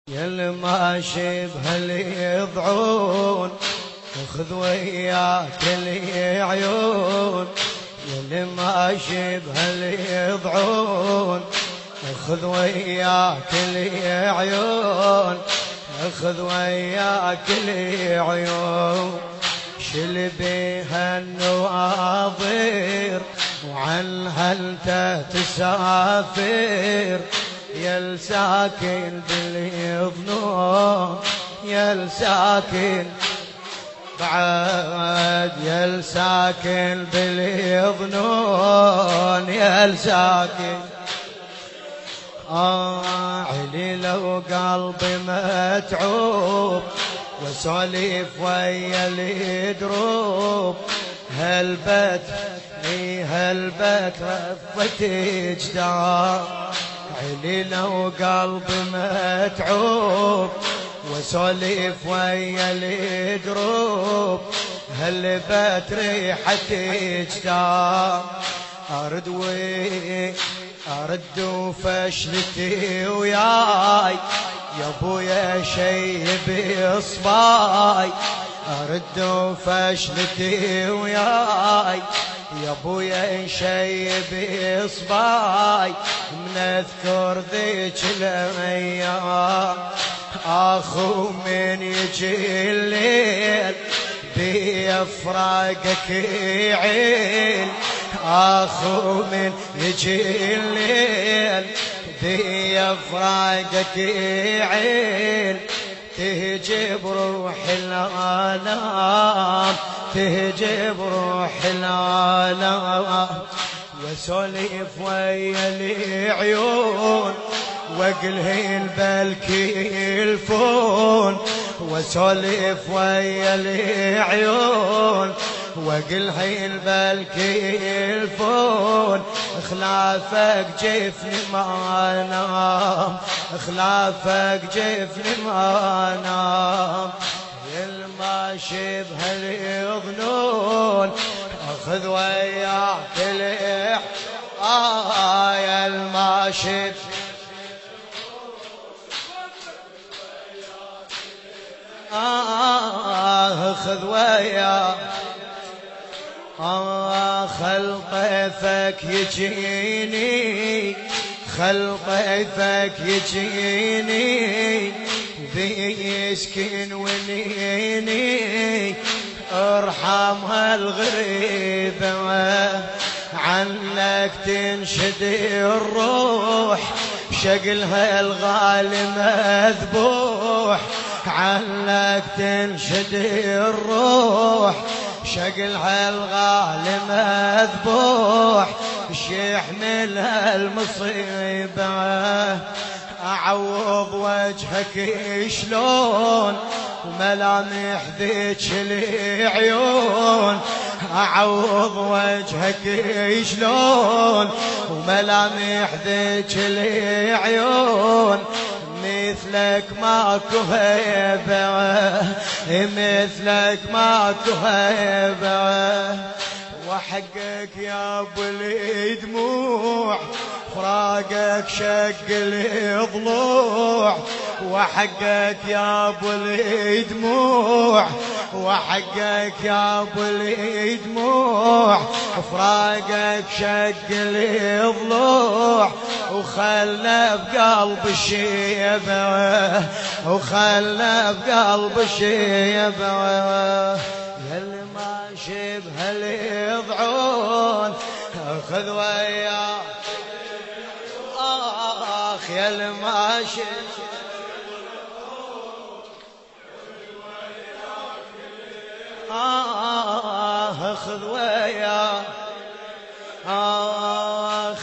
يا الماشي بهاليضعون خذ وياك العيون، يا الماشي بهاليضعون خذ وياك العيون، خذ وياك العيون، شل بها النواظر وعنها انت تسافر، يا الساكن بالظنون يا الساكن بعد، يا الساكن بالظنون يا الساكن علي لو قلبي متعوب وسولف ويا الدروب، هلبت هلبت رفت اجدار، علي لو قلبي متعوب وسولف ويا الدروب، هلبت ريحة اجدار، أرد وفشلتي وياي يا ابويا شيب اصباي، أرد وفشلتي وياي يا ابويا شيب اصباي، من اذكر ذيك الايام اخو من يجي الليل بيفراقك عين، اخو من يجي الليل بيفراقك عين، تهجي بروح العالم تهجي بروح العالم، وسولف ويا العيون واقلهن بالكي الفون، وسولف ويا العيون واقلهن بالكي الفون، خلافك جفني ما نام خلافك جفني ما نام، يا الماشي بهالظنون اخذ وياك يا الماشي خذ وياك خل طيفك يجيني خل طيفك يجيني بيسكن ونيني، ارحم هالغريبة عنك تنشد الروح، شقلها الغالي مذبوح عنك تنشد الروح، شقلها الغالي مذبوح، يحملها المصيبة أعوض وجهك شلون وملامح ذيك العيون، أعوض وجهك شلون وملامح ذيك العيون، مثلك ماكو هيبة مثلك ماكو هيبة، وحقك يا ابو الدموع فراقك شق الضلوع، وحقك يا ابو الدموع وحقك يا ابو الدموع، فراقك شق الضلوع، وخلى بقلب الشيبة وخلى بقلب الشيبة، يا اللي ماشي بهاليضعون خذ وياك يا اللي ماشي خذ وياك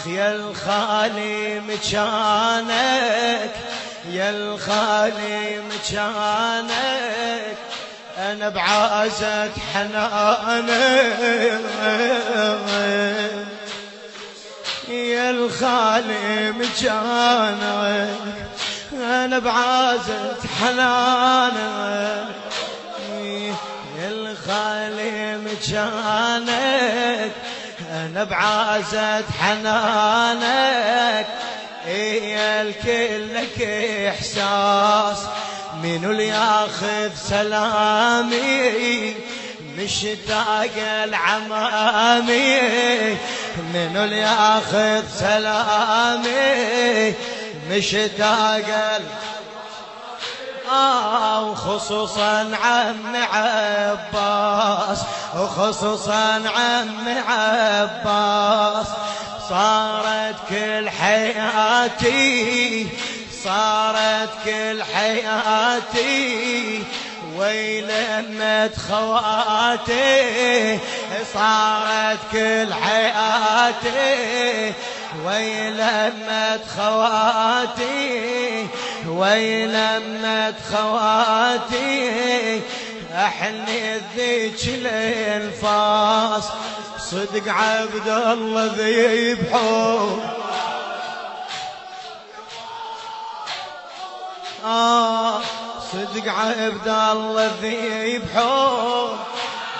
يا الخالي مكانك يا الخالي مكانك، أنا بعازة حنانك يا الخالي مكانك، أنا بعازة حنانك يا الخالي مكانك، أنا بعازة حنانك بيا الكل لك إحساس، منو اللي ياخذ سلامي مشتاق العمامي، منو اللي ياخذ سلامي مشتاق وخصوصا عم عباس، وخصوصا عم عباس، صارت كل حياتي، صارت كل حياتي ويلمت خواتي، صارت كل حياتي ويلمت خواتي، ويلمت خواتي، احني ذيك الانفاس، صدق عبد الله ذي بحب، صدق عبد الله ذي بحب،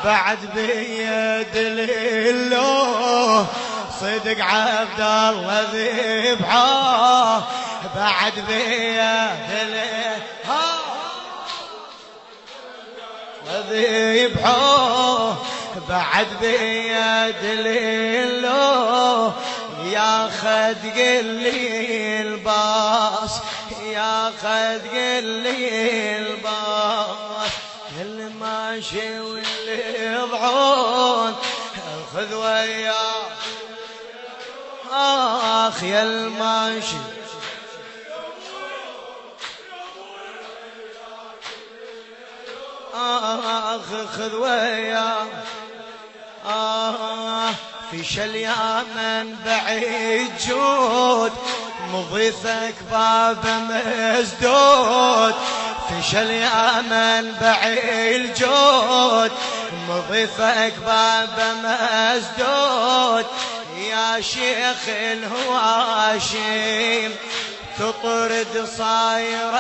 بعد بيد الله، صدق عبد الله ذي بحب، بعد بيد ذي بحب، بعد بيد الله، ياخذ قلي الباص، ياخذ قلي الباص، اللي ماشي واللي يضعون خذ وياه، آخ يا الماشي خذ وياه، في شليا من بعيد جود مضيفك باب مسدود، في شليا من بعيد جود مضيفك باب مسدود، يا شيخ الهواشم تطرد صاير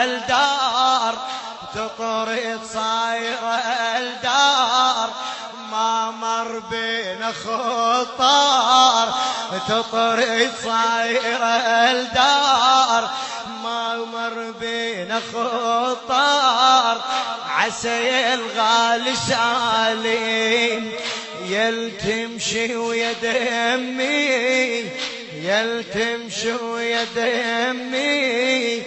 الدار، تطرد صاير الدار، ما مر بين خطار، تطرد صاير الدار، ما مر بين خطار، عسى الغالي سالم يلتمشي ويا دمي، يلتمشي ويا دمي،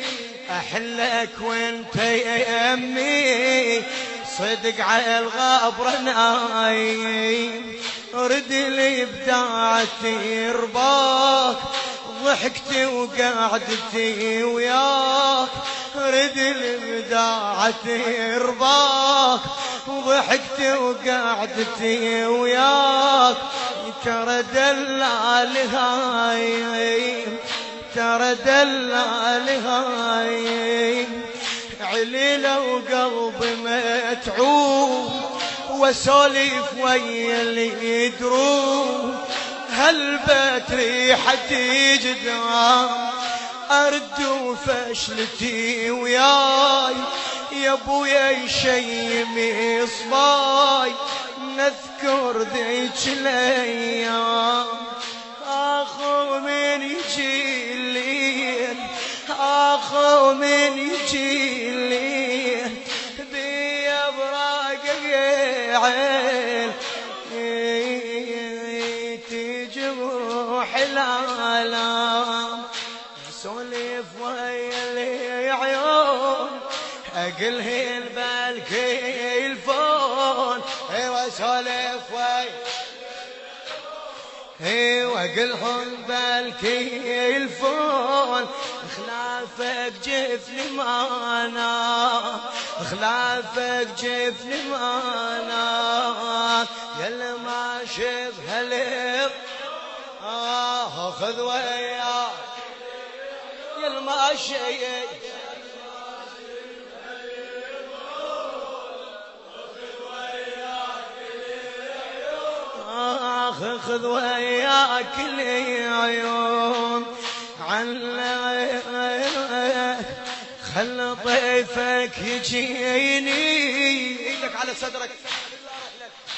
احلك وانت يا امي، صدق على الغبر نايم، رد لي بداعتي رباك، ضحكتي وقعدتي وياك، رد لي بداعتي رباك، ضحكتي وقعدتي وياك، ترى دلال هاي، ترى دلال هاي، عليلة وقلبي متعوب، وسولف ويا اللي يدروب، هالبيت ريحتي جدام، أرد وفشلتي وياي، يا ابويا يشيمي صباي، نذكر ذيك الايام، اخو من يجي الليل، اخو من يجي الليل، بيا براق عيل، تجروح العالم، سولف ويا العيون، اقلهن بالكي الفون، ايوه سولف ايوه اقلهن بالكي الفون، خلافك جفني معنا، خلافك جفني معنا، يلا ما شبه لب خذ وياه، يلا ما شيء خذ وياك العيون، علق خل طيفك يجيني، ايدك على صدرك،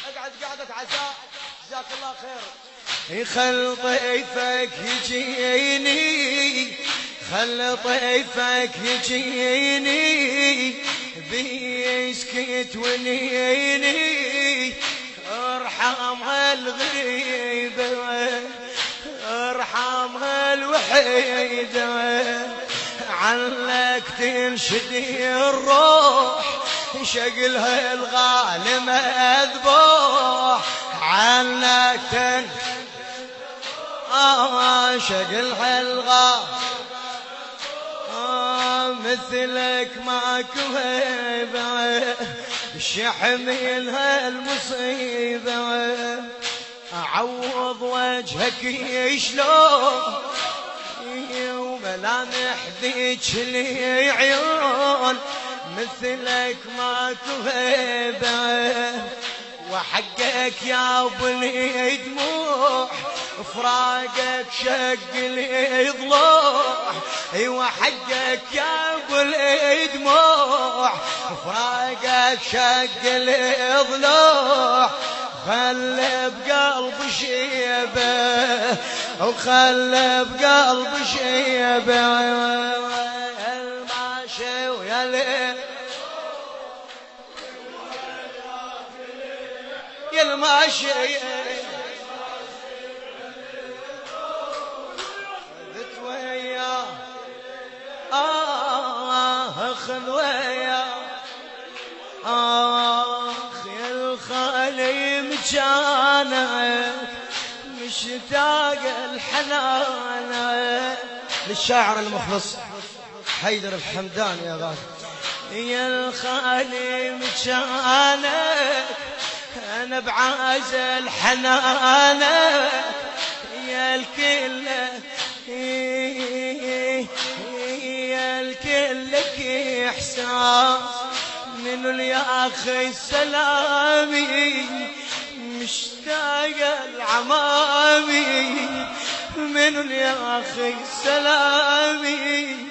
اقعد قعدة عزاء جزاك الله خير، خل طيفك يجيني، خل طيفك يجيني بيسكت ونيني ارحم هالغريبة ارحم هالوحيدة عنك تنشدي الروح شقلها الغالي مذبوح عنك شقلها الغالي مثلك ماكو هيبة شحملها المصيبة أعوض وجهك شلون وملامح ذيك لي عيون مثلك ماكو هيبة وحقك يا بني دموع فراقك شق لي ضلوع ايوه حقك يا بني دموع فراقك شق لي ضلوع خل بقلب شيبه وخل بقلب شيبه الماشي ويا ليل يا الماشي ذت ويا خذ ويا يا الخالي مجانك مشتاق الحنان للشاعر المخلص حيدر الحمدان يا غالي يا الخالي مجانك أنا بعازل حنانك يا الكل يا الكل لك إحساس منو يا أخي سلامي مشتاق العمامي منو يا أخي سلامي